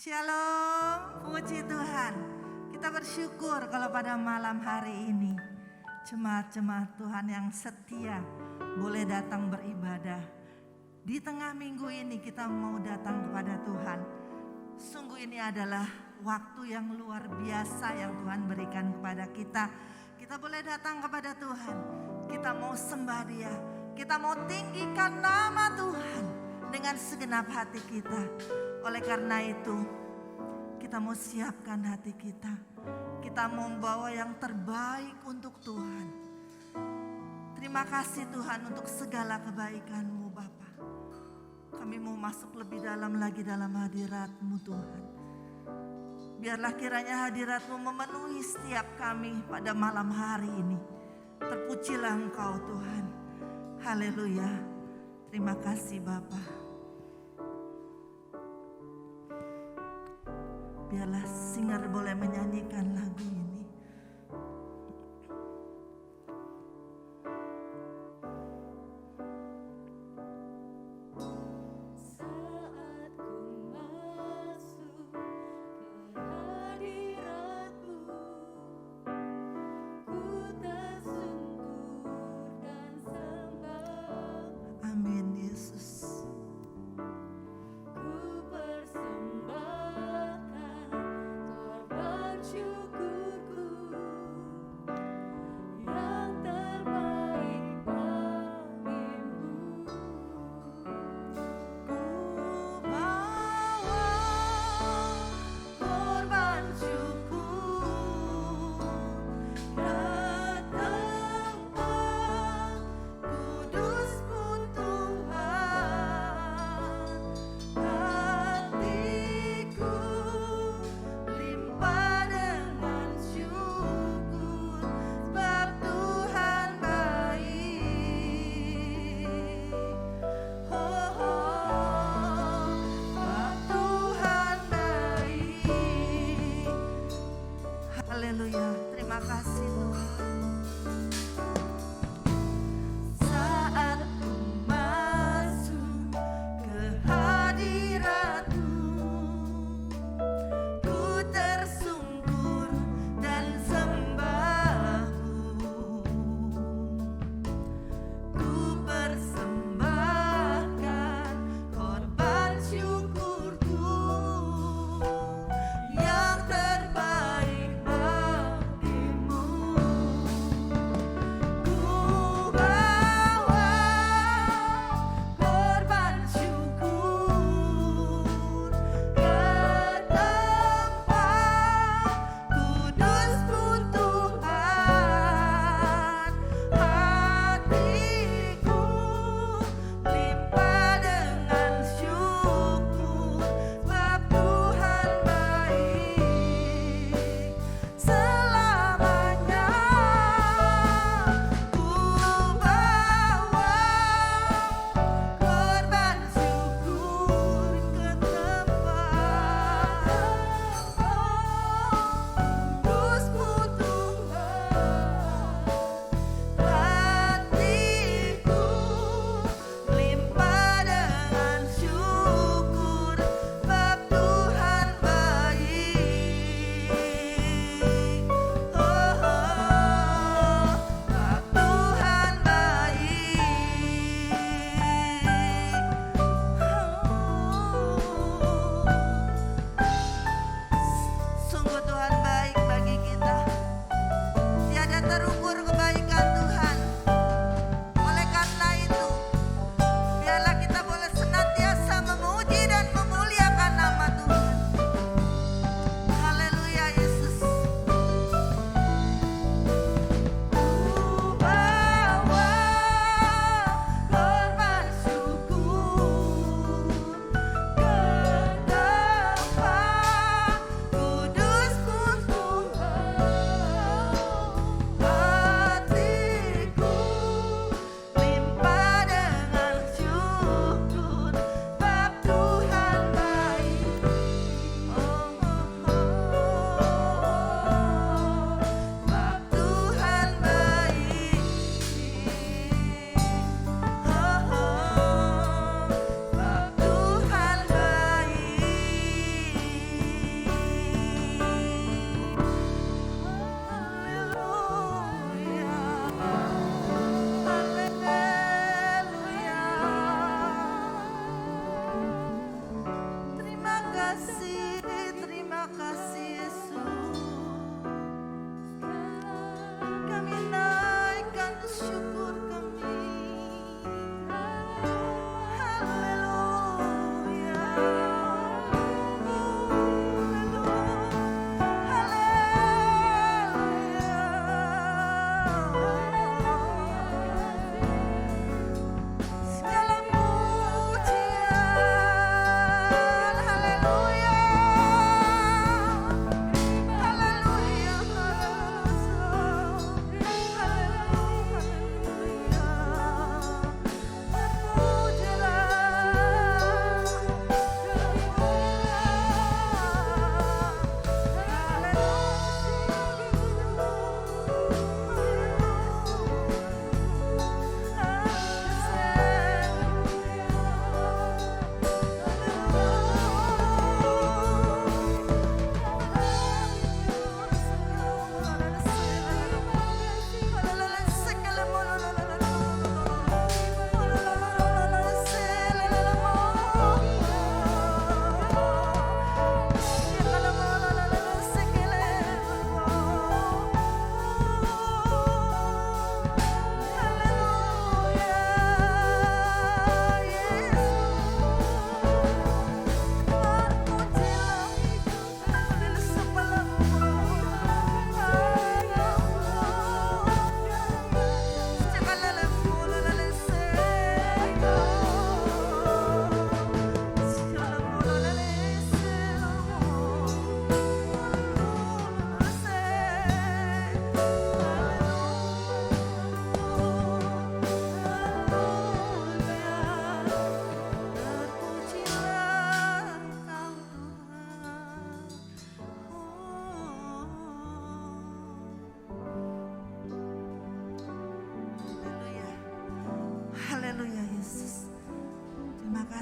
Shalom, puji Tuhan. Kita bersyukur kalau pada malam hari ini jemaat-jemaat Tuhan yang setia boleh datang beribadah. Di tengah minggu ini kita mau datang kepada Tuhan. Sungguh ini adalah waktu yang luar biasa yang Tuhan berikan kepada kita. Kita boleh datang kepada Tuhan. Kita mau sembah Dia. Kita mau tinggikan nama Tuhan dengan segenap hati kita. Oleh karena itu, kita mau siapkan hati kita. Kita mau membawa yang terbaik untuk Tuhan. Terima kasih Tuhan untuk segala kebaikan-Mu Bapa. Kami mau masuk lebih dalam lagi dalam hadirat-Mu Tuhan. Biarlah kiranya hadirat-Mu memenuhi setiap kami pada malam hari ini. Terpujilah Engkau Tuhan. Haleluya. Terima kasih Bapa. Biarlah singer boleh menyanyikan lagu ini. Saat ku masuk ke hadirat-Mu, ku tersungkur dan sembah. Amin Yesus. Ku persembahkan korban syukurku yang terbaik bagimu. Ku bawa korban syukur ke tempat kudus-Mu Tuhan. Hatiku limpah dengan syukur sebab Tuhan baik. Oh, sebab Tuhan baik. Haleluya, terima kasih Tuhan. Saat ku masuk ke hadirat-Mu, ku tersungkur dan sembah-Mu. Ku persembahkan korban syukurku yang terbaik bagimu.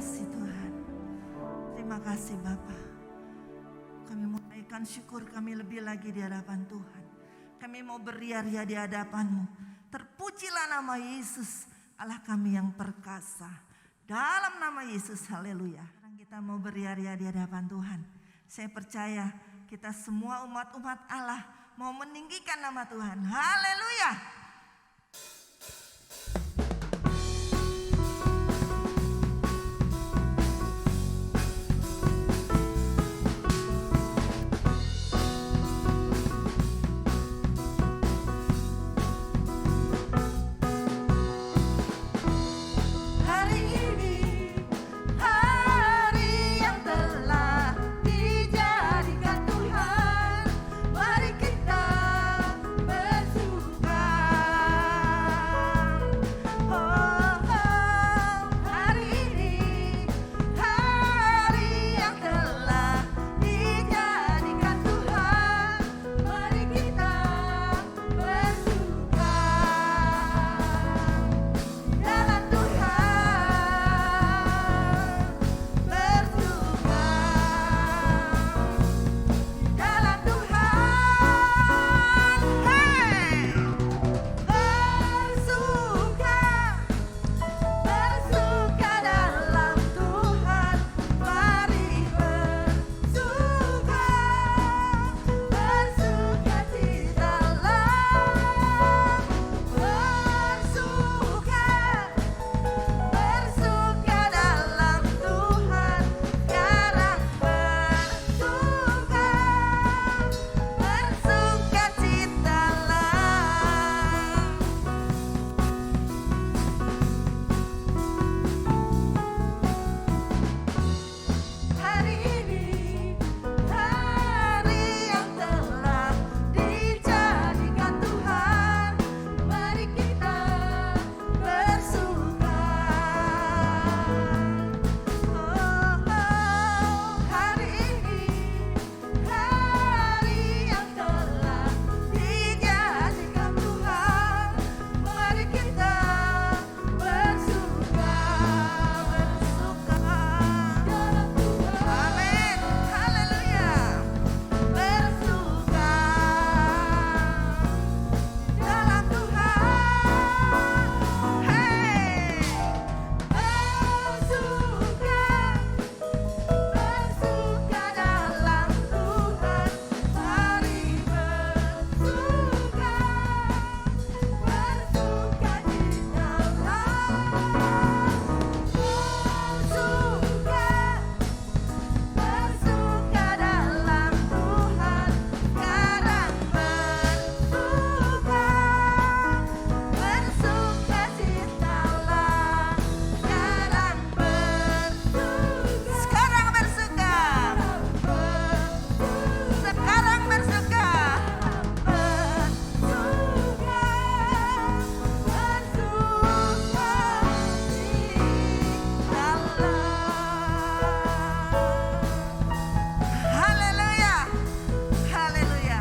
kasih Tuhan. Terima kasih Bapa. Kami mau naikkan syukur kami lebih lagi di hadapan Tuhan. Kami mau beria-ria di hadapan-Mu. Terpujilah nama Yesus, Allah kami yang perkasa. Dalam nama Yesus, haleluya. Sekarang kita mau beria-ria di hadapan Tuhan. Saya percaya kita semua umat-umat Allah mau meninggikan nama Tuhan. Haleluya. Hari ini hari yang telah dijadikan Tuhan, mari kita bersuka. Oh, hari ini hari yang telah dijadikan Tuhan, mari kita bersuka. Dalam Tuhan bersuka, dalam Tuhan, hey, bersuka, bersuka dalam Tuhan, mari bersuka, bersuka citalah, bersuka. Bersuka dalam Tuhan, sekarang bersuka, bersuka citalah. Hari ini hari yang telah dijadikan Tuhan, mari kita bersuka. Oh, hari ini hari yang telah dijadikan Tuhan, mari kita bersuka, bersuka dalam Tuhan. Amin, haleluya. Bersuka dalam Tuhan, hey, bersuka, bersuka dalam Tuhan, mari bersuka, bersuka citalah, bersuka dalam Tuhan, sekarang bersuka, bersuka citalah, sekarang bersuka, sekarang bersuka, sekarang bersuka, haleluya, haleluya.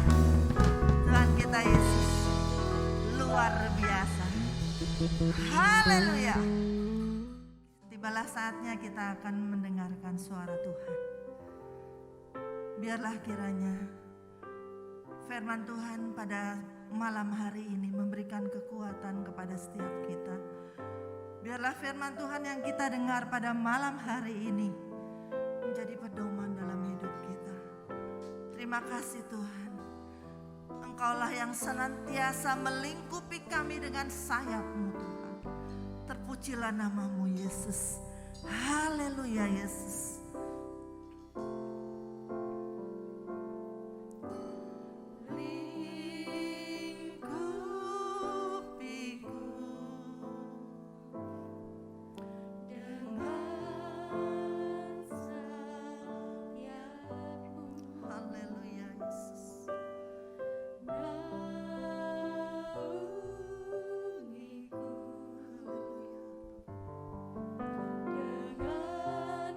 Tuhan kita Yesus luar biasa. Haleluya. Tibalah saatnya kita akan mendengarkan suara Tuhan. Biarlah kiranya firman Tuhan pada malam hari ini memberikan kekuatan kepada setiap kita. Biarlah firman Tuhan yang kita dengar pada malam hari ini menjadi pedoman dalam hidup kita. Terima kasih Tuhan. Engkaulah yang senantiasa melingkupi kami dengan sayap-Mu Tuhan. Terpujilah nama-Mu Yesus. Haleluya Yesus. Lingkupiku dengan sayap-Mu, Haleluya Yesus. naungiku dengan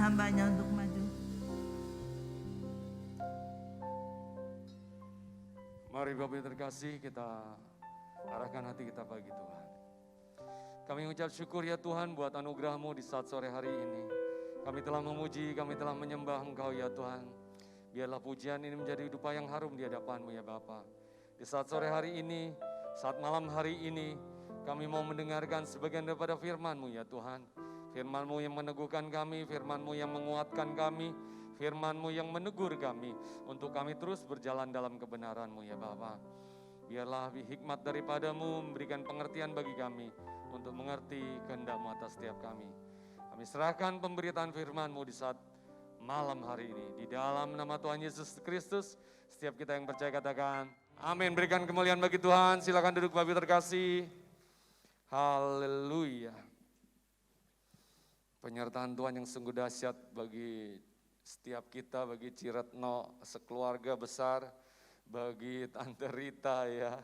hambanya untuk maju. Mari Bapak Ibu terkasih, kita arahkan hati kita bagi Tuhan. Kami mengucap syukur ya Tuhan buat anugerah-Mu di saat sore hari ini. Kami telah memuji, kami telah menyembah Engkau ya Tuhan. Biarlah pujian ini menjadi dupa yang harum di hadapan-Mu ya Bapa. Di saat sore hari ini, saat malam hari ini, kami mau mendengarkan sebagian daripada firman-Mu ya Tuhan. Firman-Mu yang meneguhkan kami, firman-Mu yang menguatkan kami, firman-Mu yang menegur kami, untuk kami terus berjalan dalam kebenaran-Mu ya Bapa. Biarlah hikmat daripada-Mu memberikan pengertian bagi kami, untuk mengerti kehendak-Mu atas setiap kami. Kami serahkan pemberitaan firman-Mu di saat malam hari ini. Di dalam nama Tuhan Yesus Kristus, setiap kita yang percaya katakan, amin. Berikan kemuliaan bagi Tuhan, silakan duduk Bapak Ibu terkasih. Haleluya. Penyertaan Tuhan yang sungguh dahsyat bagi setiap kita, bagi Ciretno sekeluarga besar, bagi Tante Rita ya.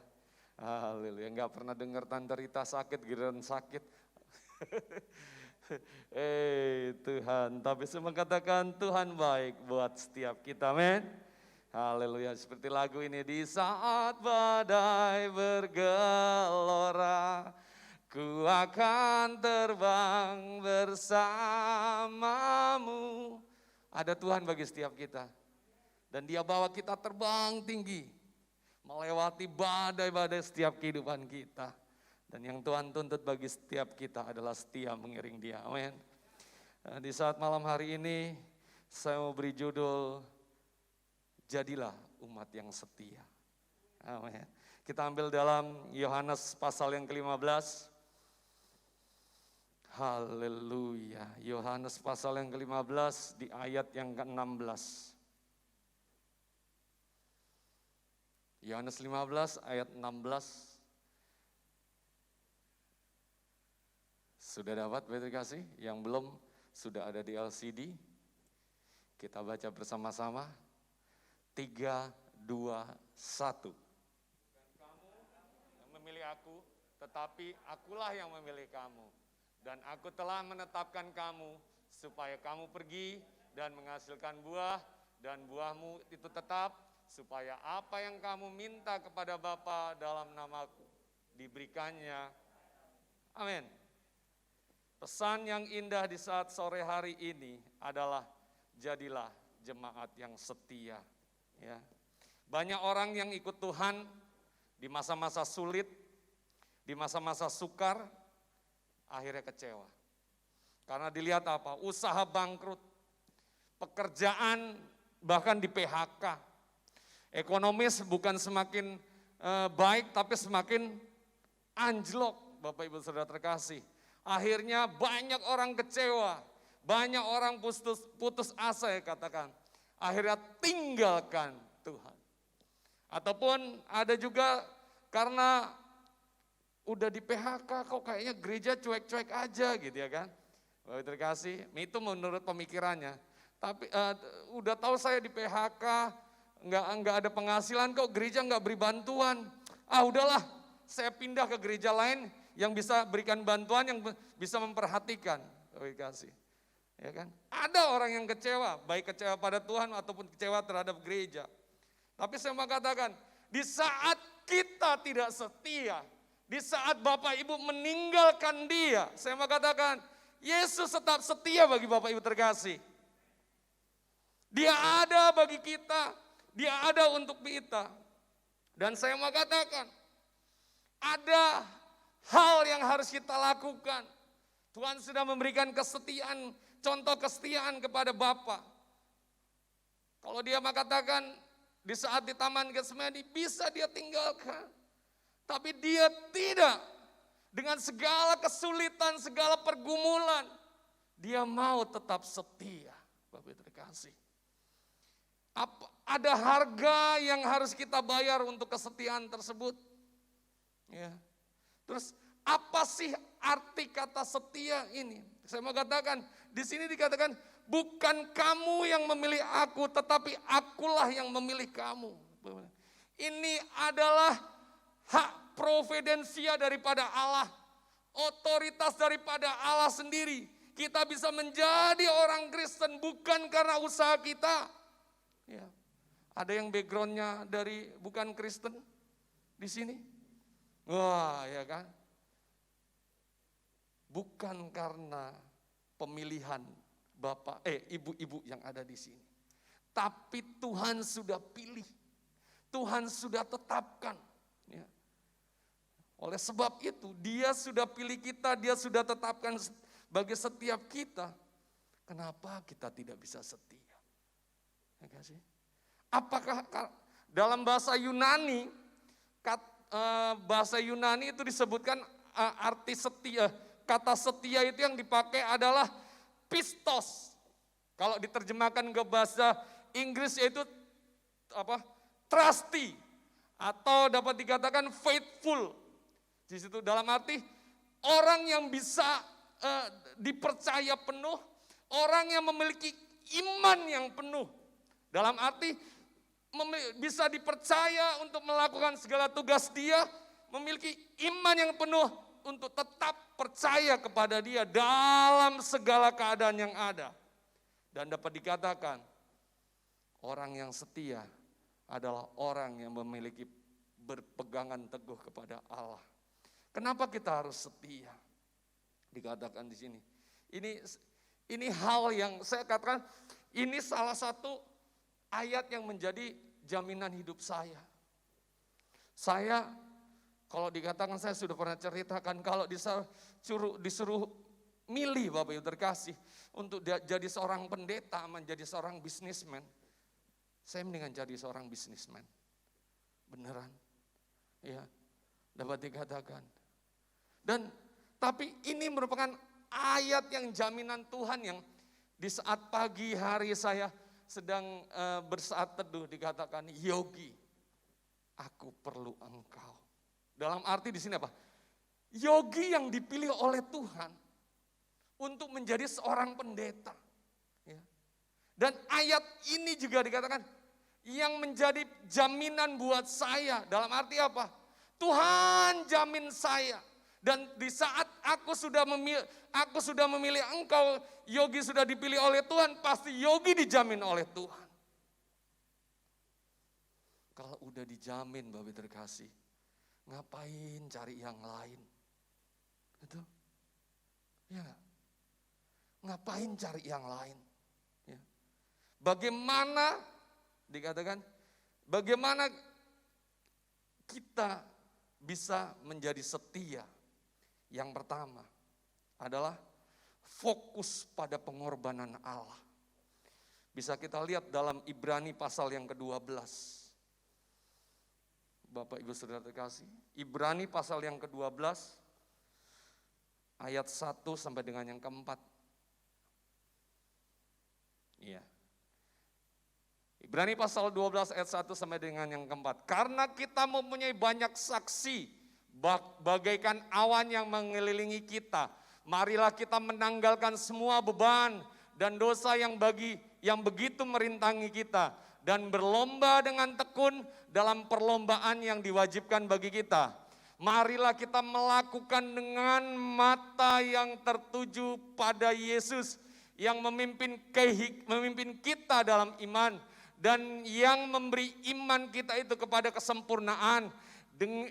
Haleluya, enggak pernah dengar Tante Rita sakit, giliran sakit. Tuhan, tapi saya mengatakan Tuhan baik buat setiap kita, amin. Haleluya, seperti lagu ini, di saat badai bergelora, ku akan terbang bersamamu. Ada Tuhan bagi setiap kita. Dan Dia bawa kita terbang tinggi, melewati badai-badai setiap kehidupan kita. Dan yang Tuhan tuntut bagi setiap kita adalah setia mengiring Dia. Amin. Di saat malam hari ini, saya mau beri judul, jadilah umat yang setia. Amin. Kita ambil dalam Yohanes pasal yang ke-15. Haleluya. Yohanes pasal yang ke-15 di ayat yang ke-16. Yohanes 15 ayat 16. Sudah dapat Bapak kasih? Yang belum sudah ada di LCD. Kita baca bersama-sama. 3, 2, 1. Bukan kamu yang memilih aku, tetapi akulah yang memilih kamu. Dan aku telah menetapkan kamu supaya kamu pergi dan menghasilkan buah, dan buahmu itu tetap, supaya apa yang kamu minta kepada Bapa dalam namaku diberikannya. Amin. Pesan yang indah di saat sore hari ini adalah jadilah jemaat yang setia. Ya. Banyak orang yang ikut Tuhan di masa-masa sulit, di masa-masa sukar, akhirnya kecewa. Karena dilihat apa? Usaha bangkrut, pekerjaan bahkan di PHK. Ekonomis bukan semakin baik, tapi semakin anjlok, Bapak Ibu Saudara terkasih. Akhirnya banyak orang kecewa, banyak orang putus asa ya katakan. Akhirnya tinggalkan Tuhan. Ataupun ada juga karena udah di PHK, kok kayaknya gereja cuek-cuek aja gitu ya kan. Bapak Ibu terkasih, itu menurut pemikirannya. Tapi udah tahu saya di PHK, nggak ada penghasilan, kok gereja nggak beri bantuan. Udahlah, saya pindah ke gereja lain yang bisa berikan bantuan, yang bisa memperhatikan. Kasih, ya kan? Ada orang yang kecewa, baik kecewa pada Tuhan ataupun kecewa terhadap gereja. Tapi saya mau katakan, di saat kita tidak setia, di saat Bapak Ibu meninggalkan Dia, saya mau katakan, Yesus tetap setia bagi Bapak Ibu terkasih. Dia ada bagi kita. Dia ada untuk kita. Dan saya mau katakan, ada hal yang harus kita lakukan. Tuhan sudah memberikan kesetiaan, contoh kesetiaan kepada Bapa. Kalau Dia mau katakan, di saat di Taman Getsemani bisa Dia tinggalkan. Tapi Dia tidak. Dengan segala kesulitan, segala pergumulan, Dia mau tetap setia. Bapak terkasih. Ada harga yang harus kita bayar untuk kesetiaan tersebut. Ya. Terus apa sih arti kata setia ini? Saya mau katakan, di sini dikatakan bukan kamu yang memilih aku, tetapi akulah yang memilih kamu. Ini adalah hak providensia daripada Allah, otoritas daripada Allah sendiri kita bisa menjadi orang Kristen bukan karena usaha kita. Ya. Ada yang backgroundnya dari bukan Kristen di sini? Wah, ya kan? Bukan karena pemilihan bapak, ibu-ibu yang ada di sini. Tapi Tuhan sudah pilih, Tuhan sudah tetapkan. Ya. Oleh sebab itu, Dia sudah pilih kita, Dia sudah tetapkan bagi setiap kita. Kenapa kita tidak bisa setia? Ya gak sih? Apakah dalam bahasa Yunani, itu disebutkan arti setia, kata setia itu yang dipakai adalah pistos. Kalau diterjemahkan ke bahasa Inggris yaitu trusty atau dapat dikatakan faithful. Di situ dalam arti orang yang bisa dipercaya penuh, orang yang memiliki iman yang penuh. Dalam arti bisa dipercaya untuk melakukan segala tugas dia, memiliki iman yang penuh untuk tetap percaya kepada Dia dalam segala keadaan yang ada. Dan dapat dikatakan, orang yang setia adalah orang yang memiliki berpegangan teguh kepada Allah. Kenapa kita harus setia? Dikatakan di sini. Ini hal yang saya katakan, ini salah satu ayat yang menjadi jaminan hidup saya. Saya, kalau dikatakan saya sudah pernah ceritakan, kalau disuruh milih Bapak Ibu terkasih, untuk jadi seorang pendeta, menjadi seorang bisnismen, saya mendingan jadi seorang bisnismen. Beneran. Ya, dapat dikatakan. Tapi ini merupakan ayat yang jaminan Tuhan yang di saat pagi hari saya sedang bersaat teduh dikatakan, Yogi, aku perlu engkau. Dalam arti di sini apa? Yogi yang dipilih oleh Tuhan untuk menjadi seorang pendeta. Ya. Dan ayat ini juga dikatakan yang menjadi jaminan buat saya. Dalam arti apa? Tuhan jamin saya. Dan di saat aku sudah memilih engkau, Yogi sudah dipilih oleh Tuhan, pasti Yogi dijamin oleh Tuhan. Kalau udah dijamin Bapak terkasih, ngapain cari yang lain? Gitu? Ya. Ngapain cari yang lain? Ya. Bagaimana dikatakan, bagaimana kita bisa menjadi setia? Yang pertama adalah fokus pada pengorbanan Allah. Bisa kita lihat dalam Ibrani pasal yang ke-12. Bapak Ibu Saudara terkasih, Ibrani pasal yang ke-12 ayat 1 sampai dengan yang keempat. Iya. Ibrani pasal 12 ayat 1 sampai dengan yang keempat. Karena kita mempunyai banyak saksi bagaikan awan yang mengelilingi kita. Marilah kita menanggalkan semua beban dan dosa yang begitu merintangi kita. Dan berlomba dengan tekun dalam perlombaan yang diwajibkan bagi kita. Marilah kita melakukan dengan mata yang tertuju pada Yesus yang memimpin kita dalam iman dan yang memberi iman kita itu kepada kesempurnaan,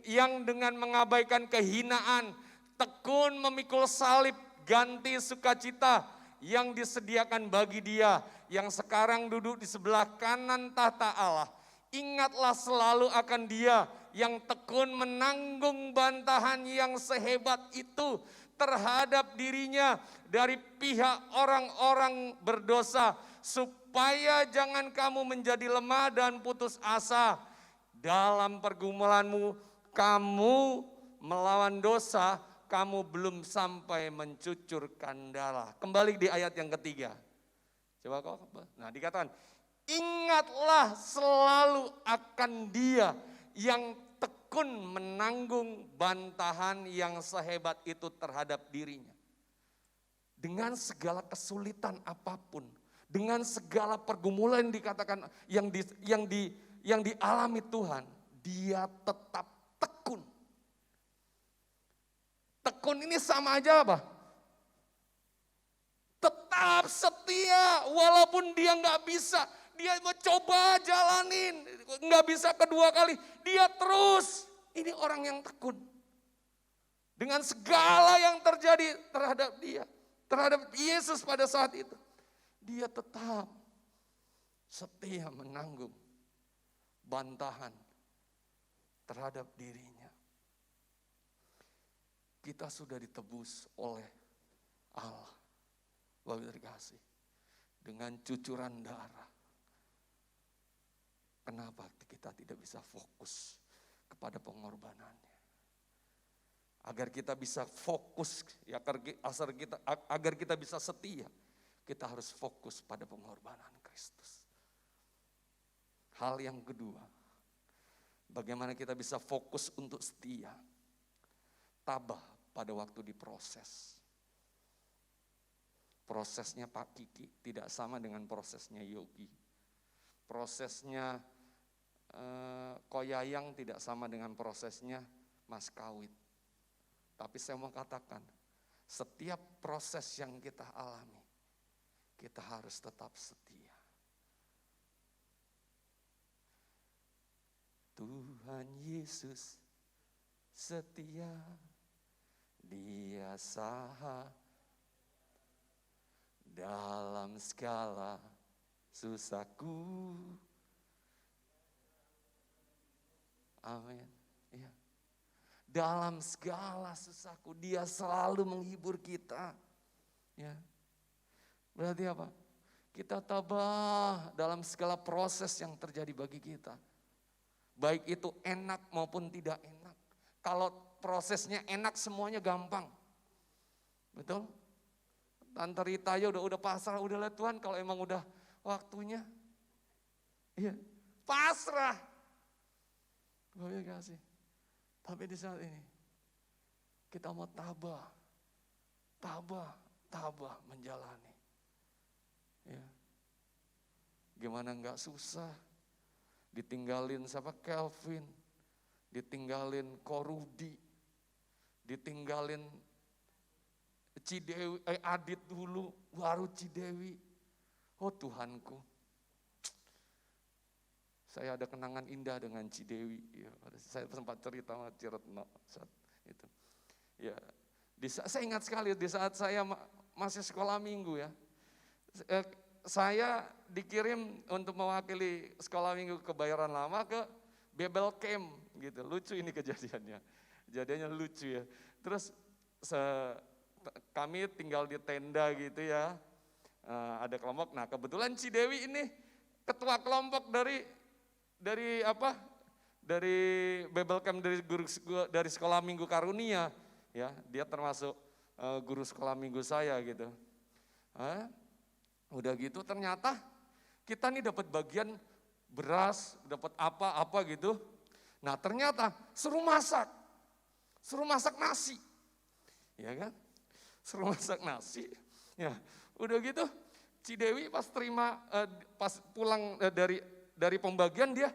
yang dengan mengabaikan kehinaan tekun memikul salib ganti sukacita yang disediakan bagi Dia yang sekarang duduk di sebelah kanan tahta Allah. Ingatlah selalu akan Dia yang tekun menanggung bantahan yang sehebat itu terhadap dirinya dari pihak orang-orang berdosa, supaya jangan kamu menjadi lemah dan putus asa. Dalam pergumulanmu kamu melawan dosa, kamu belum sampai mencucurkan darah. Kembali di ayat yang ketiga. Coba kau, nah dikatakan, ingatlah selalu akan Dia yang tekun menanggung bantahan yang sehebat itu terhadap dirinya. Dengan segala kesulitan apapun, dengan segala pergumulan yang dikatakan yang dialami Tuhan, Dia tetap tekun. Tekun ini sama aja apa? tetap setia walaupun dia nggak bisa. Dia mencoba jalanin, nggak bisa kedua kali. Dia terus, ini orang yang tekun. Dengan segala yang terjadi terhadap dia, terhadap Yesus pada saat itu. Dia tetap setia menanggung bantahan terhadap dirinya. Kita sudah ditebus oleh Allah, Bapak terkasih, dengan cucuran darah. Kenapa kita tidak bisa fokus kepada pengorbanannya? Agar kita bisa fokus, ya, agar kita bisa setia, kita harus fokus pada pengorbanan Kristus. Hal yang kedua, bagaimana kita bisa fokus untuk setia, tabah pada waktu diproses. Prosesnya Pak Kiki tidak sama dengan prosesnya Yogi. Prosesnya Koyayang tidak sama dengan prosesnya Mas Kawit. Tapi saya mau katakan, setiap proses yang kita alami, kita harus tetap setia. Tuhan Yesus setia, Dia sah dalam segala susahku. Amin. Ya. Dalam segala susahku, Dia selalu menghibur kita. Ya. Berarti apa? Kita tabah dalam segala proses yang terjadi bagi kita. Baik itu enak maupun tidak enak. Kalau prosesnya enak semuanya gampang. Betul? Tante Rita ya udah pasrah, udah lihat Tuhan kalau emang udah waktunya. Iya, pasrah. Bapak kasih. Tapi di saat ini kita mau tabah menjalani. Ya. Gimana enggak susah. Ditinggalin siapa? Kelvin. Ditinggalin Korudi. Ditinggalin Cidewi, Adit dulu, baru Cidewi. Oh Tuhanku. Saya ada kenangan indah dengan Cidewi. Ya, saya sempat cerita sama Ciretno saat itu. Ya, saya ingat sekali di saat saya masih sekolah minggu ya. Saya dikirim untuk mewakili sekolah minggu Kebayoran Lama ke Bebel Camp gitu. Lucu ini kejadiannya. Kejadiannya lucu ya. Terus kami tinggal di tenda gitu ya. Ada kelompok. Nah, kebetulan Cidewi ini ketua kelompok dari Bebel Camp dari sekolah minggu Karunia ya, dia termasuk guru sekolah minggu saya gitu. Udah gitu ternyata kita nih dapat bagian beras, dapat apa gitu. Nah ternyata suruh masak nasi, ya kan? Suruh masak nasi, ya. Udah gitu Cidewi pas pas pulang dari pembagian dia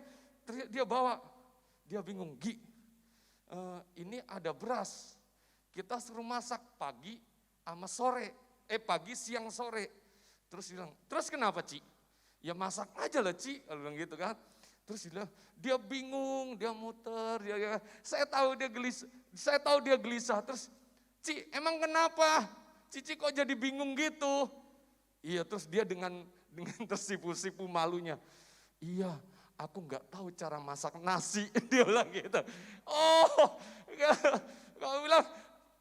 bawa, dia bingung, Gi, ini ada beras, kita suruh masak pagi sama sore, pagi siang sore. Terus bilang, terus kenapa Ci? Ya masak aja lah Ci, bilang gitu kan. Terus dia bingung, dia muter, saya tahu dia gelisah. Terus Ci, emang kenapa? Cici kok jadi bingung gitu? Iya, terus dia dengan tersipu-sipu malunya. Iya, aku nggak tahu cara masak nasi, dia bilang gitu. Oh, kamu bilang,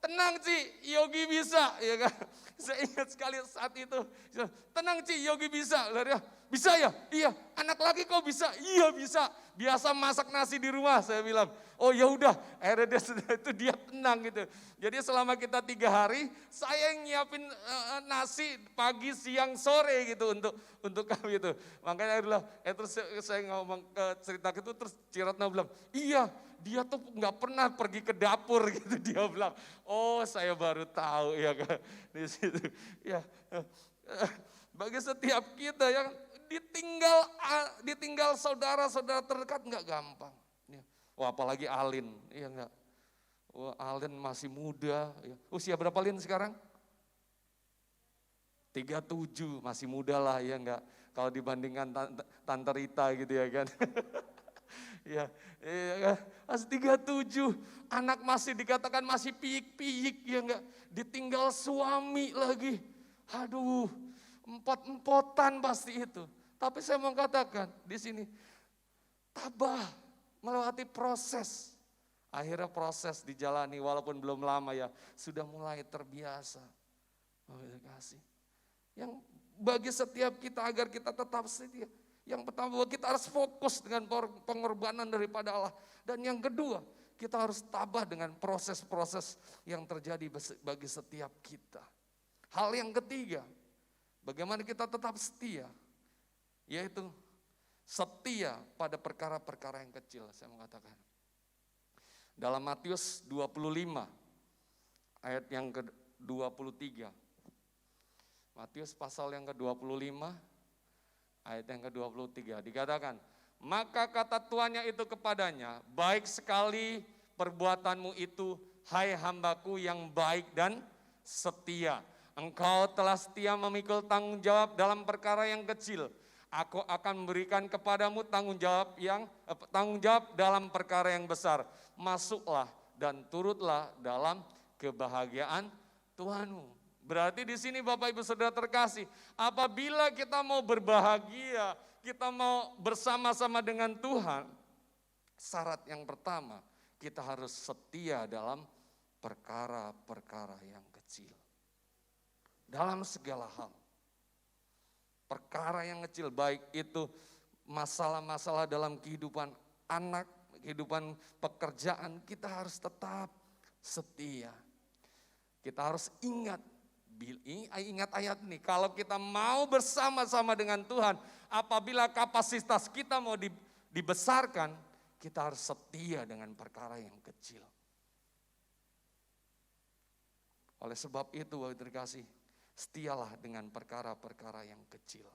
tenang Ci, Yogi bisa, ya kan? Saya ingat sekali saat itu, tenang Ci, Yogi bisa. Bisa ya? Iya, anak laki kok bisa? Iya bisa, biasa masak nasi di rumah, saya bilang. Oh ya udah, akhirnya dia tenang gitu. Jadi selama kita 3 hari, saya yang nyiapin nasi pagi, siang, sore gitu untuk kami itu. Makanya terus saya ngomong cerita gitu, terus Ciratna bilang, iya dia tuh nggak pernah pergi ke dapur gitu, dia bilang. Oh saya baru tahu ya kan di situ. Ya, bagi setiap kita yang ditinggal saudara-saudara terdekat nggak gampang. Wah apalagi Alin, iya enggak? Wah Alin masih muda. Ya. Usia berapa Lin sekarang? 37 masih muda lah ya enggak. Kalau dibandingkan Tante Rita gitu ya kan. Ya, masih 37, anak masih dikatakan masih piyik-piyik ya enggak. Ditinggal suami lagi. Aduh, empot-empotan pasti itu. Tapi saya mau katakan di sini, tabah melewati proses. Akhirnya proses dijalani walaupun belum lama ya, sudah mulai terbiasa. Kasih. Yang bagi setiap kita agar kita tetap setia. Yang pertama bahwa kita harus fokus dengan pengorbanan daripada Allah. Dan yang kedua, kita harus tabah dengan proses-proses yang terjadi bagi setiap kita. Hal yang ketiga, bagaimana kita tetap setia, yaitu setia pada perkara-perkara yang kecil, saya mengatakan. Dalam Matius 25, ayat yang ke-23. Matius pasal yang ke-25, ayat yang ke-23, dikatakan, maka kata tuannya itu kepadanya, baik sekali perbuatanmu itu, hai hambaku yang baik dan setia. Engkau telah setia memikul tanggung jawab dalam perkara yang kecil. Aku akan memberikan kepadamu tanggung jawab dalam perkara yang besar. Masuklah dan turutlah dalam kebahagiaan Tuhanmu. Berarti di sini Bapak Ibu Saudara terkasih, apabila kita mau berbahagia, kita mau bersama-sama dengan Tuhan, syarat yang pertama, kita harus setia dalam perkara-perkara yang kecil. Dalam segala hal. Perkara yang kecil, baik itu masalah-masalah dalam kehidupan anak, kehidupan pekerjaan, kita harus tetap setia. Kita harus ingat ayat ini, kalau kita mau bersama-sama dengan Tuhan, apabila kapasitas kita mau dibesarkan, kita harus setia dengan perkara yang kecil. Oleh sebab itu, Bapak terkasih, setialah dengan perkara-perkara yang kecil.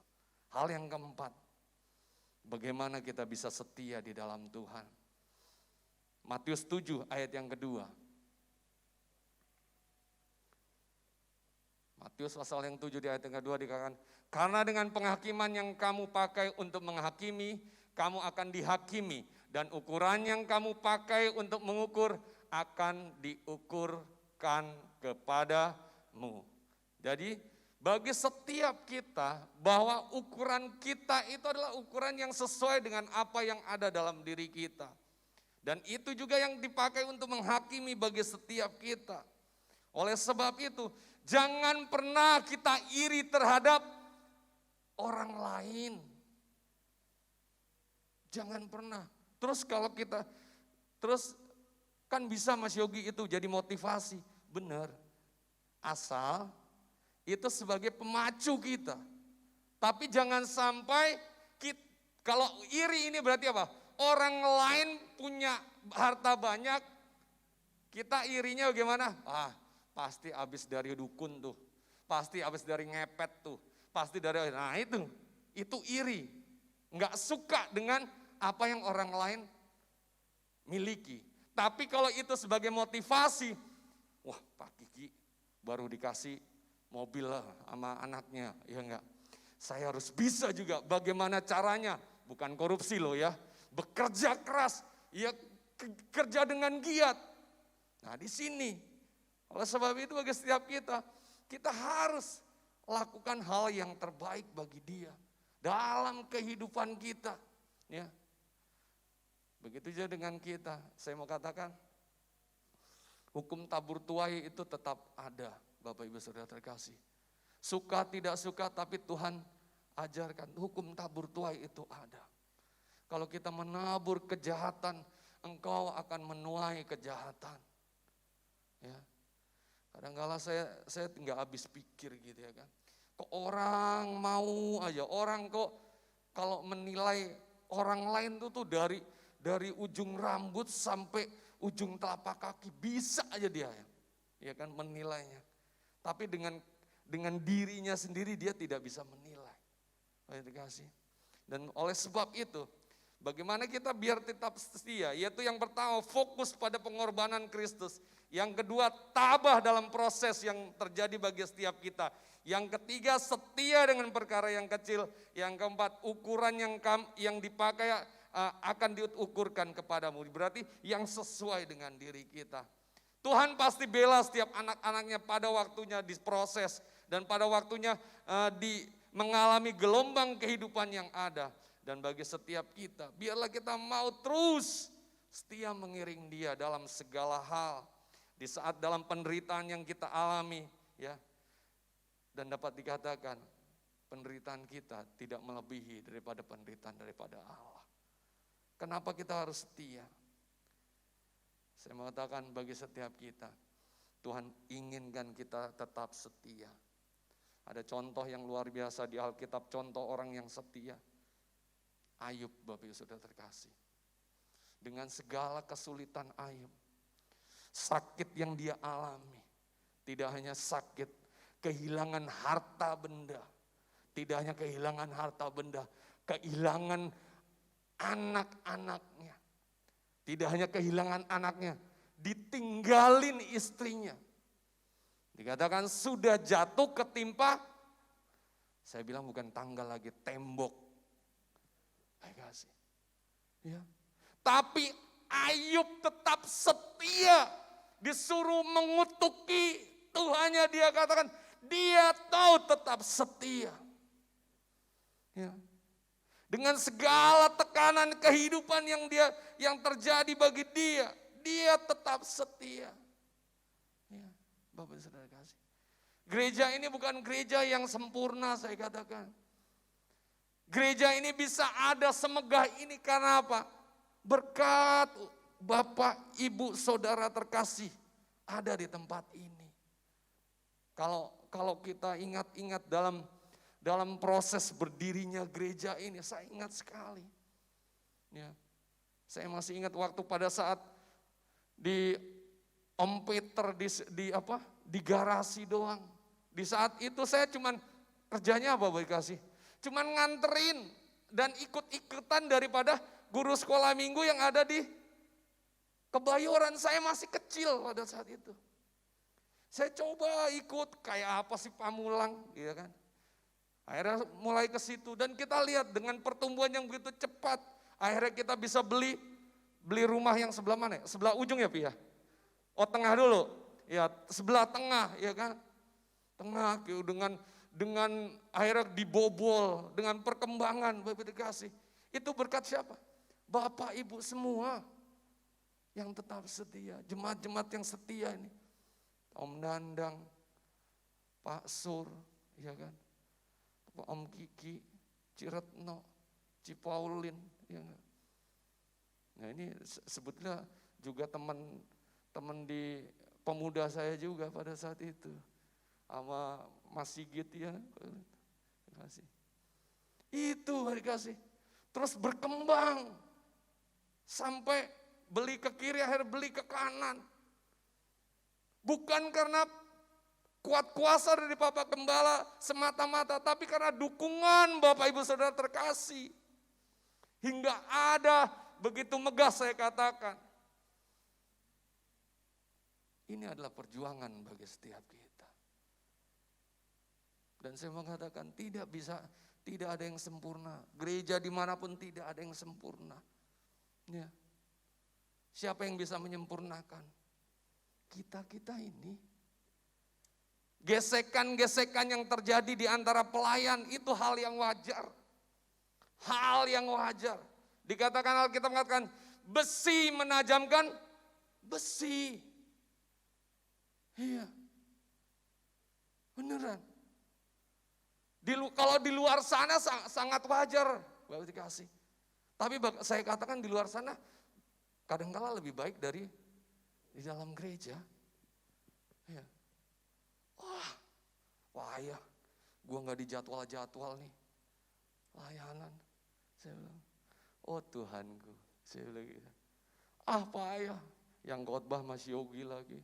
Hal yang keempat, bagaimana kita bisa setia di dalam Tuhan. Matius 7 ayat yang kedua. Matius pasal yang 7 di ayat yang kedua dikatakan, karena dengan penghakiman yang kamu pakai untuk menghakimi, kamu akan dihakimi. Dan ukuran yang kamu pakai untuk mengukur, akan diukurkan kepadamu. Jadi bagi setiap kita, bahwa ukuran kita itu adalah ukuran yang sesuai dengan apa yang ada dalam diri kita. Dan itu juga yang dipakai untuk menghakimi bagi setiap kita. Oleh sebab itu, jangan pernah kita iri terhadap orang lain. Jangan pernah. Terus kalau kita, kan bisa Mas Yogi itu jadi motivasi. Benar. Asal itu sebagai pemacu kita. Tapi jangan sampai kalau iri ini berarti apa? Orang lain punya harta banyak, kita irinya bagaimana? Pasti habis dari dukun tuh, pasti habis dari ngepet tuh, pasti dari, nah itu iri. Nggak suka dengan apa yang orang lain miliki. Tapi kalau itu sebagai motivasi, wah Pak Kiki baru dikasih mobil lah sama anaknya, ya enggak. Saya harus bisa juga bagaimana caranya, bukan korupsi loh ya, bekerja keras, ya kerja dengan giat. Nah di sini, oleh sebab itu bagi setiap kita harus lakukan hal yang terbaik bagi dia dalam kehidupan kita. Ya, begitu juga dengan kita. Saya mau katakan, hukum tabur tuai itu tetap ada, Bapak Ibu Saudara terkasih. Suka tidak suka, tapi Tuhan ajarkan hukum tabur tuai itu ada. Kalau kita menabur kejahatan, engkau akan menuai kejahatan. Ya, kadang-kala saya nggak habis pikir gitu ya kan. Kok orang mau aja, orang kok kalau menilai orang lain tuh dari ujung rambut sampai ujung telapak kaki bisa aja dia ya kan menilainya. Tapi dengan dirinya sendiri dia tidak bisa menilai. Dan oleh sebab itu, Bagaimana kita biar tetap setia? Yaitu yang pertama, fokus pada pengorbanan Kristus. Yang kedua, tabah dalam proses yang terjadi bagi setiap kita. Yang ketiga, setia dengan perkara yang kecil. Yang keempat, ukuran yang dipakai akan diukurkan kepadamu. Berarti yang sesuai dengan diri kita. Tuhan pasti bela setiap anak-anaknya pada waktunya diproses. Dan pada waktunya mengalami gelombang kehidupan yang ada. Dan bagi setiap kita, biarlah kita mau terus setia mengiring Dia dalam segala hal. Di saat dalam penderitaan yang kita alami, ya. Dan dapat dikatakan, penderitaan kita tidak melebihi daripada penderitaan daripada Allah. Kenapa kita harus setia? Saya mengatakan bagi setiap kita, Tuhan inginkan kita tetap setia. Ada contoh yang luar biasa di Alkitab, contoh orang yang setia. Ayub, Bapak Ibu Saudara terkasih. Dengan segala kesulitan Ayub, sakit yang dia alami, tidak hanya sakit, kehilangan harta benda. Tidak hanya kehilangan harta benda, kehilangan anak-anaknya. Tidak hanya kehilangan anaknya, ditinggalin istrinya. Dikatakan sudah jatuh ketimpa, saya bilang bukan tangga lagi, tembok. Ya. Tapi Ayub tetap setia, disuruh mengutuki Tuhannya, dia katakan dia tahu tetap setia. Ya. Dengan segala tekanan kehidupan yang terjadi bagi dia, dia tetap setia. Ya, Bapak Saudara kasih. Gereja ini bukan gereja yang sempurna, saya katakan. Gereja ini bisa ada semegah ini karena apa? Berkat Bapak, Ibu, Saudara terkasih ada di tempat ini. Kalau kita ingat-ingat dalam proses berdirinya gereja ini, saya ingat sekali. Ya, saya masih ingat waktu pada saat di Om Peter di garasi doang. Di saat itu saya cuman kerjanya apa Bapak kasih? Cuman nganterin dan ikut-ikutan daripada guru sekolah minggu yang ada di Kebayoran. Saya masih kecil pada saat itu. Saya coba ikut kayak apa sih Pamulang, gitu kan. Akhirnya mulai ke situ dan kita lihat dengan pertumbuhan yang begitu cepat. Akhirnya kita bisa beli rumah yang sebelah mana? Sebelah ujung ya Pi ya? Oh tengah dulu, ya sebelah tengah ya kan. Tengah dengan akhirnya dibobol, dengan perkembangan Bapak dikasih. Itu berkat siapa? Bapak Ibu semua yang tetap setia, jemaat-jemaat yang setia ini. Om Dandang, Pak Sur, ya kan? Om Kiki, Ciretno, Cipaulin, ya kan? Nah ini sebetulnya juga teman di pemuda saya juga pada saat itu. Sama Mas Sigit ya, kasih. Itu dikasih. Terus berkembang sampai beli ke kiri, akhirnya beli ke kanan. Bukan karena kuat kuasa dari Bapak Gembala semata-mata, tapi karena dukungan Bapak Ibu Saudara terkasih. Hingga ada begitu megah saya katakan. Ini adalah perjuangan bagi setiap kita. Dan saya mengatakan tidak ada yang sempurna. Gereja dimanapun tidak ada yang sempurna. Ya. Siapa yang bisa menyempurnakan? Kita ini. Gesekan-gesekan yang terjadi di antara pelayan itu hal yang wajar. Hal yang wajar. Dikatakan Alkitab mengatakan besi menajamkan besi. Iya. Beneran. Kalau di luar sana sangat wajar, Bapak dikasih. Tapi saya katakan di luar sana kadang-kala lebih baik dari di dalam gereja. Ya. Wah ya, gue gak dijadwal-jadwal nih, layanan. Saya bilang, oh Tuhanku, saya bilang gitu. Payah, yang khotbah Mas Yogi lagi.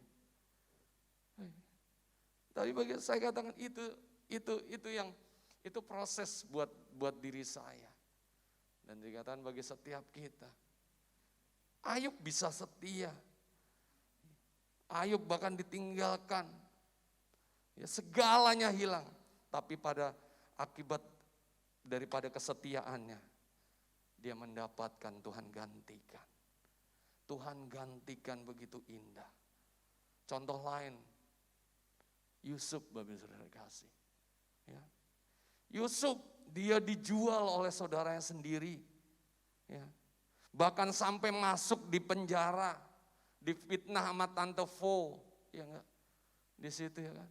Tapi bagi saya katakan itu proses buat diri saya. Dan dikatakan bagi setiap kita. Ayub bisa setia. Ayub bahkan ditinggalkan. Ya, segalanya hilang. Tapi pada akibat daripada kesetiaannya, dia mendapatkan Tuhan gantikan. Tuhan gantikan begitu indah. Contoh lain, Yusuf, Bapak Ibu Saudara kasih. Ya. Yusuf, dia dijual oleh saudaranya sendiri. Ya. Bahkan sampai masuk di penjara, difitnah sama Tante Fo, ya enggak? Di situ ya kan.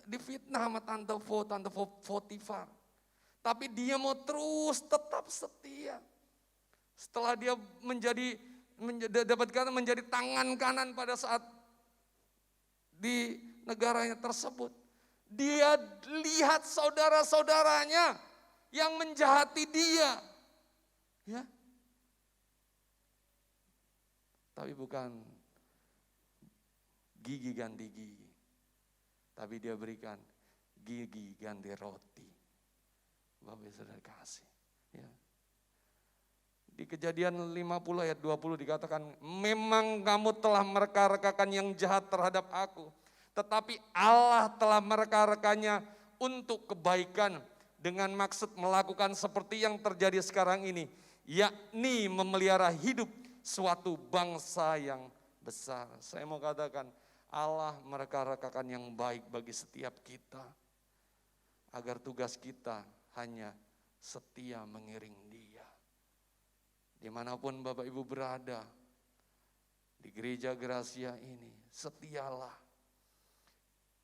Difitnah sama Tante Fo Potifar. Tapi dia mau terus tetap setia. Setelah dia menjadi tangan kanan pada saat di negaranya tersebut. Dia lihat saudara-saudaranya yang menjahati dia. Ya. Tapi bukan gigi ganti gigi. Tapi dia berikan gigi ganti roti. Bapak Saudara kasih. Ya. Di Kejadian 50 ayat 20 dikatakan, memang kamu telah mereka-rekakan yang jahat terhadap aku. Tetapi Allah telah mereka-rekanya untuk kebaikan dengan maksud melakukan seperti yang terjadi sekarang ini. Yakni memelihara hidup suatu bangsa yang besar. Saya mau katakan Allah mereka-rekakan yang baik bagi setiap kita. Agar tugas kita hanya setia mengiring Dia. Dimanapun Bapak Ibu berada, di gereja Gracia ini, setialah.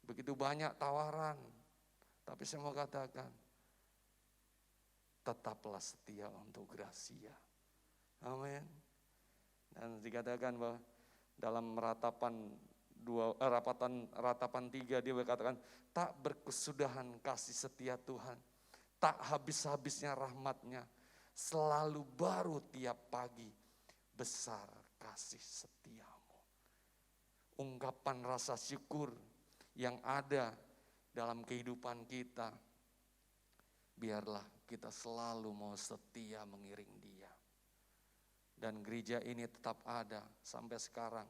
Begitu banyak tawaran, tapi saya mau katakan, tetaplah setia untuk Gracia. Amin. Dan dikatakan bahwa dalam ratapan 3 dia berkatakan, tak berkesudahan kasih setia Tuhan, tak habis-habisnya rahmat-Nya, selalu baru tiap pagi, besar kasih setiamu. Ungkapan rasa syukur yang ada dalam kehidupan kita, biarlah kita selalu mau setia mengiring Dia. Dan gereja ini tetap ada sampai sekarang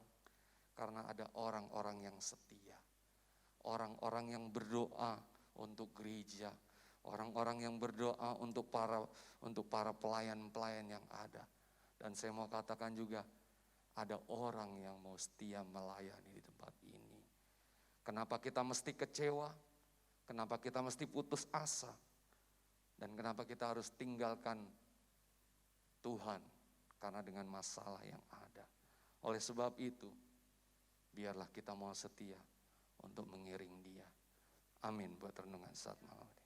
karena ada orang-orang yang setia. Orang-orang yang berdoa untuk gereja, orang-orang yang berdoa untuk para pelayan-pelayan yang ada. Dan saya mau katakan juga, ada orang yang mau setia melayani di tempat ini. Kenapa kita mesti kecewa? Kenapa kita mesti putus asa? Dan kenapa kita harus tinggalkan Tuhan? Karena dengan masalah yang ada. Oleh sebab itu, biarlah kita mau setia untuk mengiring Dia. Amin buat renungan saat malam ini.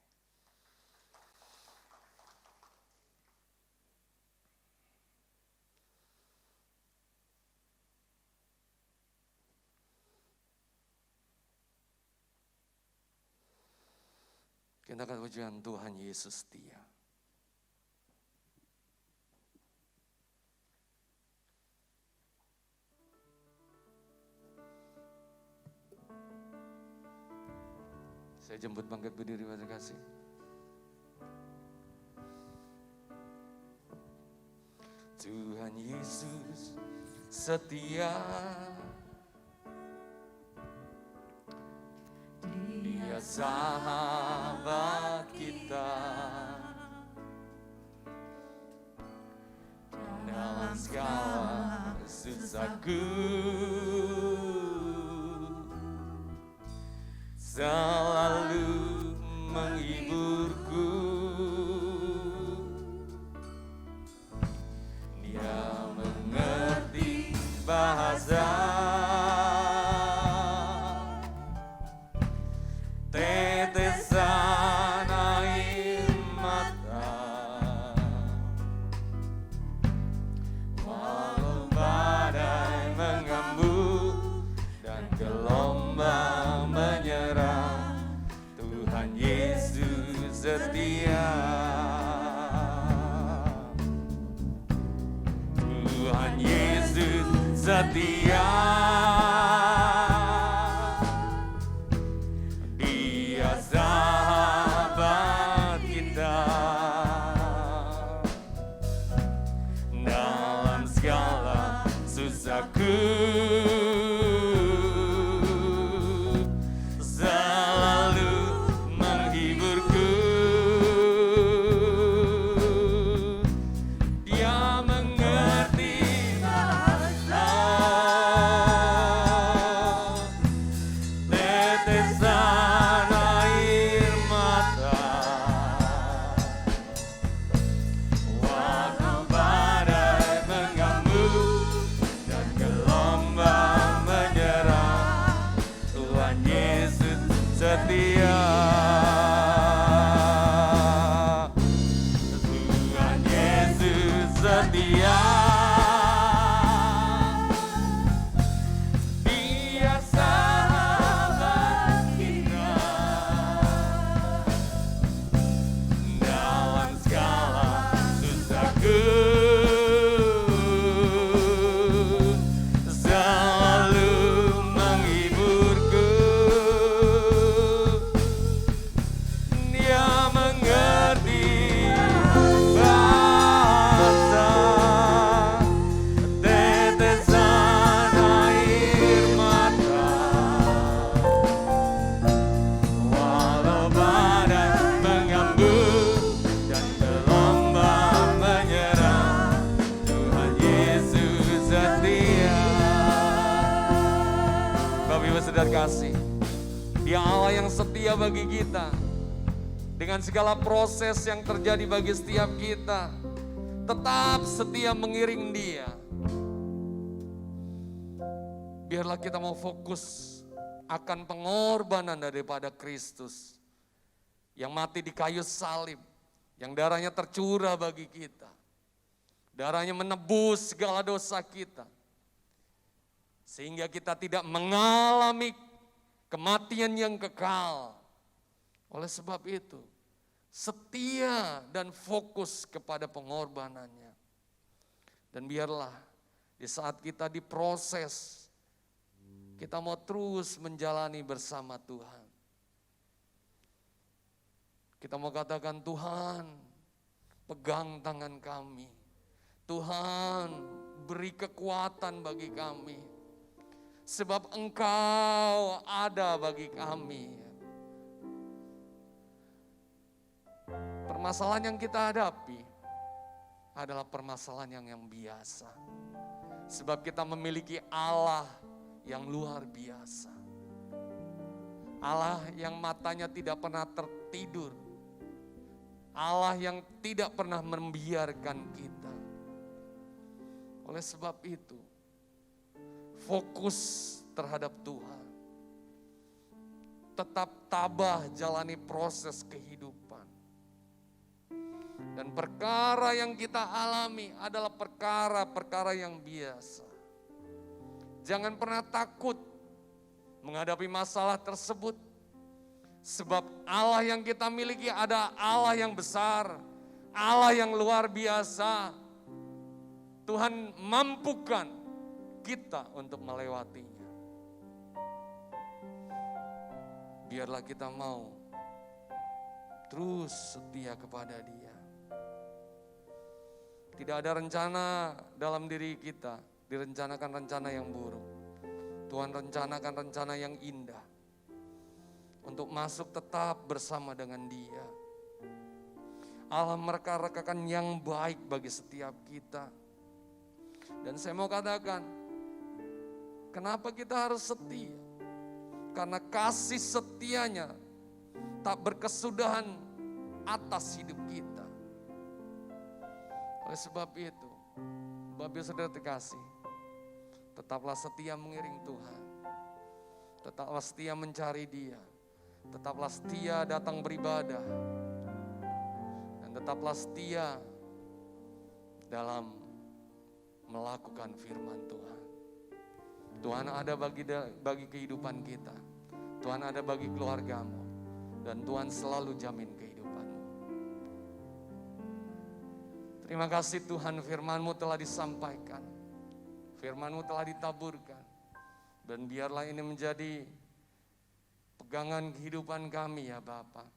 Kita akan pujian Tuhan Yesus setia. Saya jemput bangkit berdiri pada kasih. Tuhan Yesus setia. Dia sahabat kita. Dalam segala susahku, selalu menghiburku. Dia mengerti bahasa tetesan air mata, walau badai menggambur dan gelombang menyerang, Tuhan Yesus setia. Tuhan Yesus setia. Dia sahabat kita. terkasih. Dia Allah yang setia bagi kita. Dengan segala proses yang terjadi bagi setiap kita, tetap setia mengiring Dia. Biarlah kita mau fokus akan pengorbanan daripada Kristus yang mati di kayu salib, yang darahnya tercurah bagi kita. Darahnya menebus segala dosa kita. Sehingga kita tidak mengalami kematian yang kekal. Oleh sebab itu, setia dan fokus kepada pengorbanannya. Dan biarlah di saat kita diproses, kita mau terus menjalani bersama Tuhan. Kita mau katakan, Tuhan, pegang tangan kami. Tuhan, beri kekuatan bagi kami. Sebab Engkau ada bagi kami. Permasalahan yang kita hadapi adalah permasalahan yang biasa. Sebab kita memiliki Allah yang luar biasa. Allah yang matanya tidak pernah tertidur. Allah yang tidak pernah membiarkan kita. Oleh sebab itu, fokus terhadap Tuhan. Tetap tabah jalani proses kehidupan. Dan perkara yang kita alami adalah perkara-perkara yang biasa. Jangan pernah takut menghadapi masalah tersebut. Sebab Allah yang kita miliki ada Allah yang besar, Allah yang luar biasa. Tuhan mampukan kita untuk melewatinya. Biarlah kita mau terus setia kepada Dia. Tidak ada rencana dalam diri kita direncanakan rencana yang buruk. Tuhan rencanakan rencana yang indah untuk masuk tetap bersama dengan Dia. Allah mereka-rekakan yang baik bagi setiap kita. Dan saya mau katakan, kenapa kita harus setia? Karena kasih setianya tak berkesudahan atas hidup kita. Oleh sebab itu, Bapak Saudara terkasih, tetaplah setia mengiring Tuhan. Tetaplah setia mencari Dia. Tetaplah setia datang beribadah. Dan tetaplah setia dalam melakukan firman Tuhan. Tuhan ada bagi kehidupan kita. Tuhan ada bagi keluargamu. Dan Tuhan selalu jamin kehidupanmu. Terima kasih Tuhan, firman-Mu telah disampaikan. Firman-Mu telah ditaburkan. Dan biarlah ini menjadi pegangan kehidupan kami ya Bapa.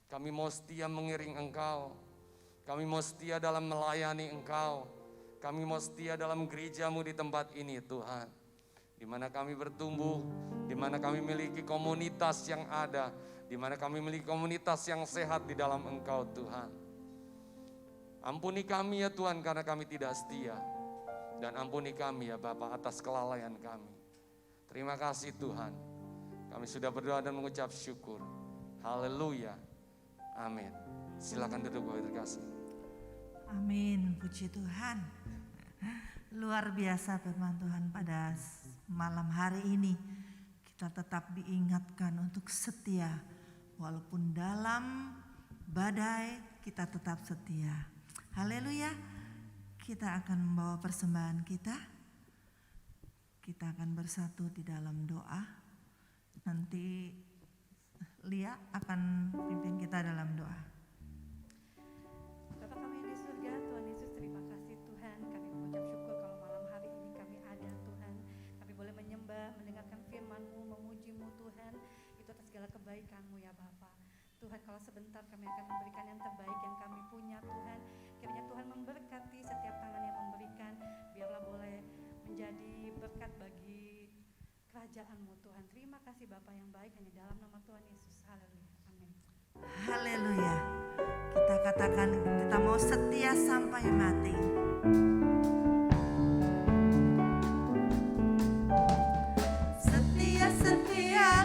Kami mau setia mengiring Engkau. Kami mau setia dalam melayani Engkau. Kami mau setia dalam gereja-Mu di tempat ini Tuhan. Di mana kami bertumbuh, di mana kami memiliki komunitas yang ada, di mana kami memiliki komunitas yang sehat di dalam Engkau Tuhan. Ampuni kami ya Tuhan karena kami tidak setia. Dan ampuni kami ya Bapa atas kelalaian kami. Terima kasih Tuhan. Kami sudah berdoa dan mengucap syukur. Haleluya. Amin. Silakan duduk Bapak terkasih. Amin, puji Tuhan. Luar biasa firman Tuhan pada malam hari ini. Kita tetap diingatkan untuk setia. Walaupun dalam badai kita tetap setia. Haleluya. Kita akan membawa persembahan kita. Kita akan bersatu di dalam doa. Nanti Lia akan pimpin kita dalam doa. Bapa kami yang di surga, Tuhan Yesus, terima kasih Tuhan. Kami mengucap syukur kalau malam hari ini kami ada Tuhan. Kami boleh menyembah, mendengarkan firman-Mu, memuji-Mu Tuhan. Itu atas segala kebaikan-Mu ya Bapa. Tuhan, kalau sebentar kami akan memberikan yang terbaik yang kami punya Tuhan. Kiranya Tuhan memberkati setiap tangan yang memberikan. Biarlah boleh menjadi berkat bagi kerajaan-Mu Tuhan. Terima kasih Bapa yang baik, hanya dalam nama Tuhan Yesus. Haleluya. Amin. Haleluya. Kita katakan kita mau setia sampai mati. Setia, setia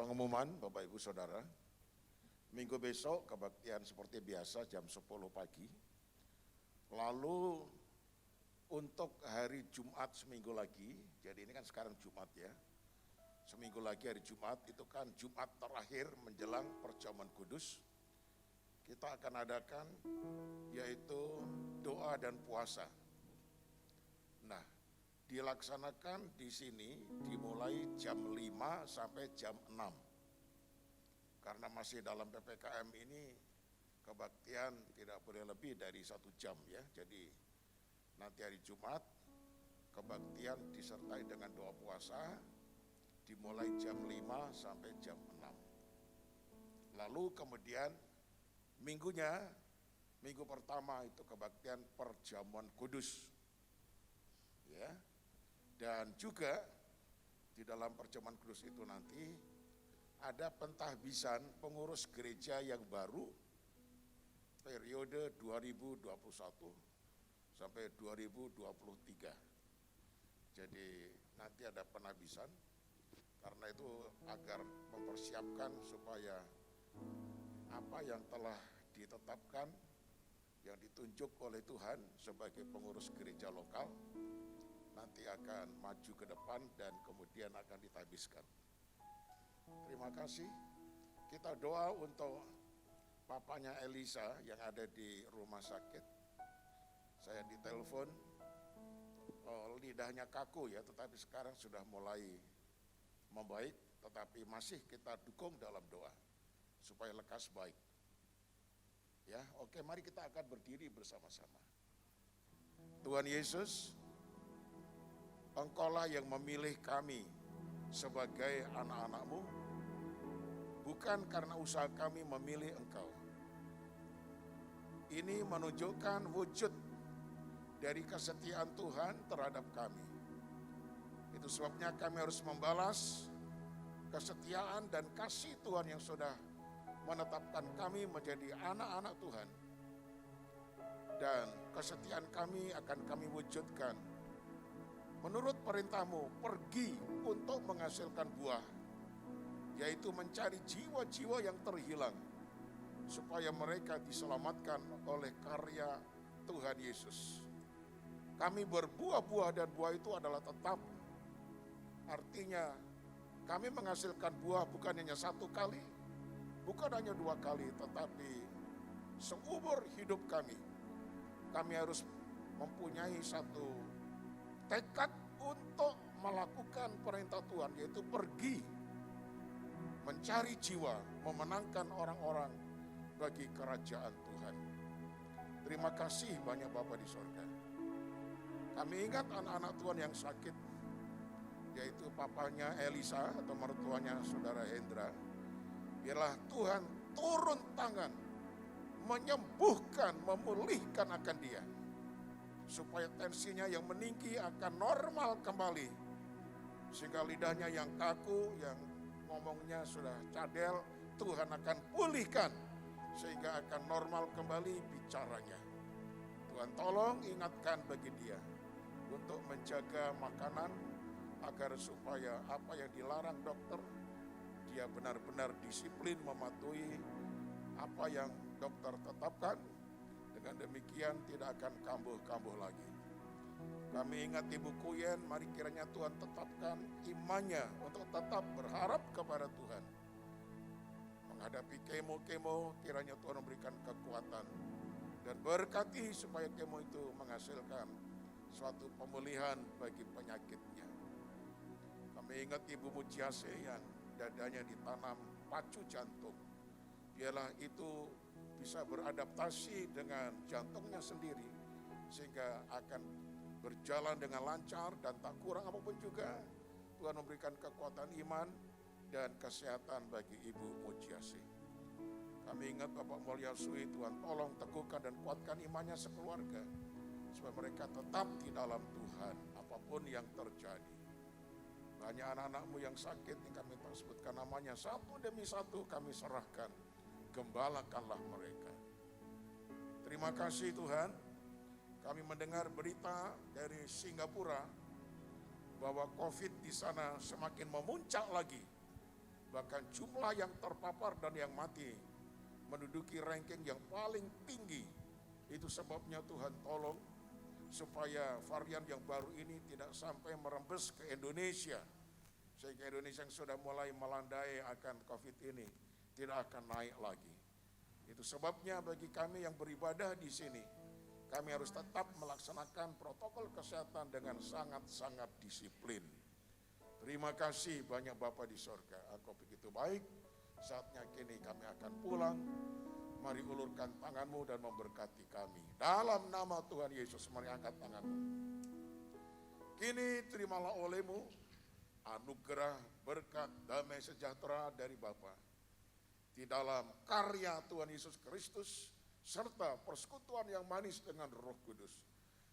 Pengumuman Bapak Ibu Saudara, minggu besok kebaktian seperti biasa jam 10 pagi. Lalu untuk hari Jumat seminggu lagi, jadi ini kan sekarang Jumat ya, seminggu lagi hari Jumat itu kan Jumat terakhir menjelang perjamuan kudus. Kita akan adakan yaitu doa dan puasa. Nah, dilaksanakan di sini dimulai jam 5 sampai jam 6. Karena masih dalam PPKM ini kebaktian tidak boleh lebih dari 1 jam ya. Jadi nanti hari Jumat kebaktian disertai dengan doa puasa dimulai jam 5 sampai jam 6. Lalu kemudian minggunya, minggu pertama itu kebaktian perjamuan kudus. Ya. Dan juga di dalam perjamuan kudus itu nanti ada pentahbisan pengurus gereja yang baru periode 2021 sampai 2023. Jadi nanti ada penahbisan karena itu agar mempersiapkan supaya apa yang telah ditetapkan yang ditunjuk oleh Tuhan sebagai pengurus gereja lokal nanti akan maju ke depan dan kemudian akan ditahbiskan. Terima kasih. Kita doa untuk papanya Elisa yang ada di rumah sakit. Saya ditelepon, lidahnya kaku ya, tetapi sekarang sudah mulai membaik, tetapi masih kita dukung dalam doa supaya lekas baik. Ya, oke, mari kita akan berdiri bersama-sama. Tuhan Yesus, Engkaulah yang memilih kami sebagai anak-anak-Mu, bukan karena usaha kami memilih Engkau. Ini menunjukkan wujud dari kesetiaan Tuhan terhadap kami. Itu sebabnya kami harus membalas kesetiaan dan kasih Tuhan yang sudah menetapkan kami menjadi anak-anak Tuhan. Dan kesetiaan kami akan kami wujudkan menurut perintah-Mu, pergi untuk menghasilkan buah, yaitu mencari jiwa-jiwa yang terhilang, supaya mereka diselamatkan oleh karya Tuhan Yesus. Kami berbuah-buah dan buah itu adalah tetap. Artinya kami menghasilkan buah bukan hanya 1 kali, bukan hanya 2 kali, tetapi seumur hidup kami. Kami harus mempunyai satu tekad untuk melakukan perintah Tuhan, yaitu pergi mencari jiwa, memenangkan orang-orang bagi kerajaan Tuhan. Terima kasih banyak Bapa di sorga. Kami ingat anak-anak Tuhan yang sakit, yaitu papanya Elisa atau mertuanya Saudara Hendra. Biarlah Tuhan turun tangan, menyembuhkan, memulihkan akan dia, supaya tensinya yang meninggi akan normal kembali. Sehingga lidahnya yang kaku, yang ngomongnya sudah cadel, Tuhan akan pulihkan. Sehingga akan normal kembali bicaranya. Tuhan tolong ingatkan bagi dia untuk menjaga makanan, agar supaya apa yang dilarang dokter, dia benar-benar disiplin mematuhi apa yang dokter tetapkan. Dengan demikian tidak akan kambuh-kambuh lagi. Kami ingat Ibu Kuyen, mari kiranya Tuhan tetapkan imannya untuk tetap berharap kepada Tuhan. Menghadapi kemo-kemo, kiranya Tuhan memberikan kekuatan. Dan berkati supaya kemo itu menghasilkan suatu pemulihan bagi penyakitnya. Kami ingat Ibu Mujiase yang dadanya ditanam pacu jantung. Biarlah itu bisa beradaptasi dengan jantungnya sendiri, sehingga akan berjalan dengan lancar dan tak kurang apapun juga. Tuhan memberikan kekuatan iman dan kesehatan bagi Ibu Mujiase. Kami ingat Bapak Mulyasui, Tuhan tolong teguhkan dan kuatkan imannya sekeluarga, supaya mereka tetap di dalam Tuhan apapun yang terjadi. Banyak anak-anak-Mu yang sakit, yang kami tak sebutkan namanya, satu demi satu kami serahkan. Gembalakanlah mereka. Terima kasih Tuhan. Kami mendengar berita dari Singapura bahwa COVID di sana semakin memuncak lagi. bahkan jumlah yang terpapar dan yang mati menduduki ranking yang paling tinggi. Itu sebabnya Tuhan tolong supaya varian yang baru ini tidak sampai merembes ke Indonesia, sehingga Indonesia yang sudah mulai melandai akan COVID ini tidak akan naik lagi. Itu sebabnya bagi kami yang beribadah di sini, kami harus tetap melaksanakan protokol kesehatan dengan sangat-sangat disiplin. Terima kasih banyak Bapa di sorga, Engkau begitu baik. Saatnya kini kami akan pulang. Mari ulurkan tanganmu dan memberkati kami. Dalam nama Tuhan Yesus, mari angkat tanganmu. Kini terimalah olehmu anugerah, berkat, damai sejahtera dari Bapa. Di dalam karya Tuhan Yesus Kristus, serta persekutuan yang manis dengan Roh Kudus,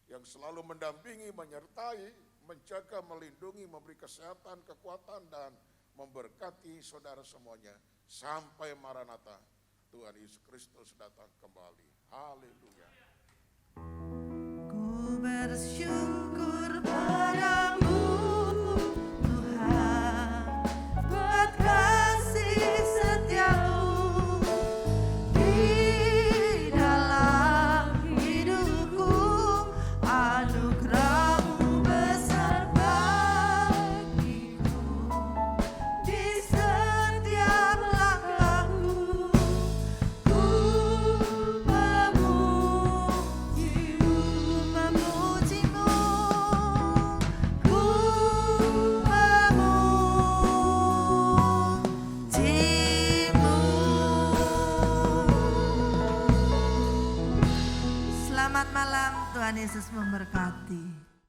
yang selalu mendampingi, menyertai, menjaga, melindungi, memberi kesehatan, kekuatan, dan memberkati saudara semuanya. Sampai Maranatha, Tuhan Yesus Kristus datang kembali. Haleluya. Ku bersyukur padamu Tuhan, buat kasih setiamu di dalam hidupku. Anugerahmu besar bagiku di setiap langkahku. Ku memujimu, ku memujimu. Selamat malam, Tuhan Yesus memberkati.